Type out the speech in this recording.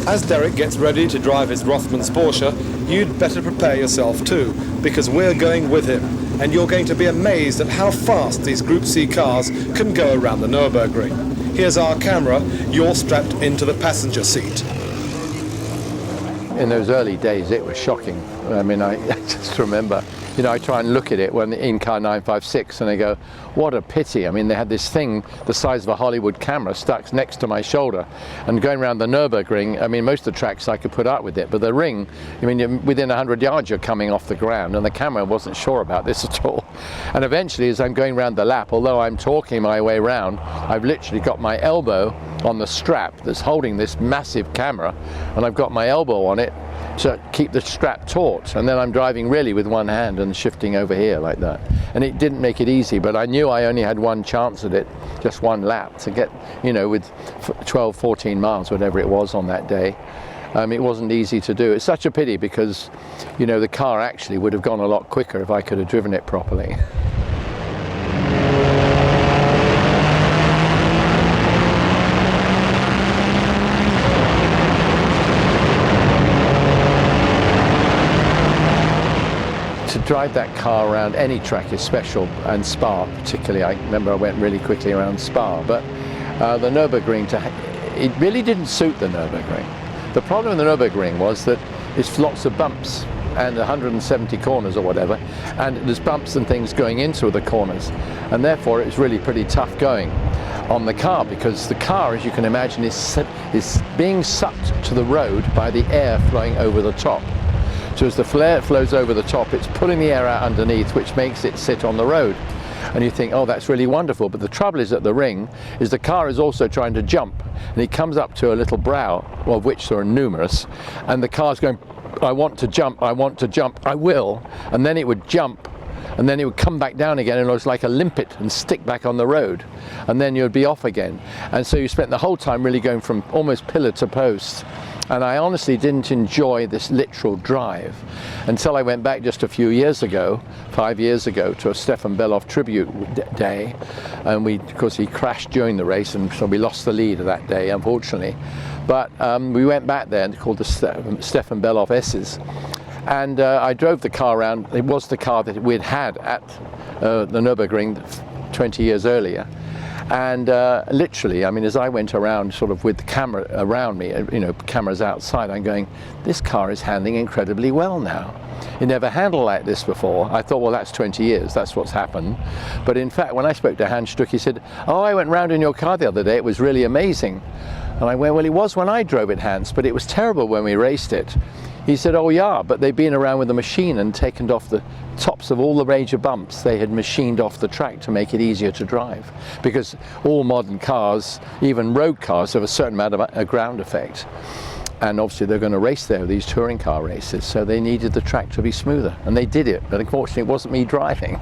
As Derek gets ready to drive his Rothmans Porsche, you'd better prepare yourself too, because we're going with him, and you're going to be amazed at how fast these Group C cars can go around the Nürburgring. Here's our camera, you're strapped into the passenger seat. In those early days it was shocking. I mean, I just remember, I try and look at it when in car 956 and I go, what a pity. I mean, they had this thing the size of a Hollywood camera stuck next to my shoulder, and going around the Nürburgring, I mean, most of the tracks I could put up with it, but the ring, I mean, within 100 yards you're coming off the ground, and the camera wasn't sure about this at all. And eventually, as I'm going around the lap, although I'm talking my way around, I've literally got my elbow on the strap that's holding this massive camera, and I've got my elbow on it to keep the strap taut, and then I'm driving really with one hand and shifting over here like that. And it didn't make it easy, but I knew I only had one chance at it, just one lap to get, with 12, 14 miles, whatever it was on that day. It wasn't easy to do. It's such a pity because, the car actually would have gone a lot quicker if I could have driven it properly. To drive that car around any track is special, and Spa particularly. I remember I went really quickly around Spa, but the Nürburgring, it really didn't suit the Nürburgring. The problem with the Nürburgring was that it's lots of bumps and 170 corners or whatever, and there's bumps and things going into the corners, and therefore it's really pretty tough going on the car, because the car, as you can imagine, is being sucked to the road by the air flowing over the top. So as the flare flows over the top, it's pulling the air out underneath, which makes it sit on the road. And you think, oh, that's really wonderful. But the trouble is at the ring, is the car is also trying to jump. And it comes up to a little brow, of which there are numerous. And the car's going, I want to jump, I want to jump, I will. And then it would jump, and then it would come back down again, and it was like a limpet and stick back on the road. And then you'd be off again. And so you spent the whole time really going from almost pillar to post. And I honestly didn't enjoy this literal drive until I went back just a few years ago, 5 years ago, to a Stefan Bellof tribute day. And of course, he crashed during the race, and so we lost the lead of that day, unfortunately. But we went back there and called the Stefan Bellof S's. And I drove the car around. It was the car that we'd had at the Nürburgring 20 years earlier. And literally, I mean, as I went around sort of with the camera around me, cameras outside, I'm going, this car is handling incredibly well now. It never handled like this before. I thought, well, that's 20 years, that's what's happened. But in fact, when I spoke to Hans Stuck, he said, oh, I went round in your car the other day, it was really amazing. And I went, well, it was when I drove it, Hans, but it was terrible when we raced it. He said, oh yeah, but they've been around with the machine and taken off the tops of all the major bumps. They had machined off the track to make it easier to drive. Because all modern cars, even road cars, have a certain amount of ground effect. And obviously they're going to race there, these touring car races, so they needed the track to be smoother. And they did it, but unfortunately it wasn't me driving.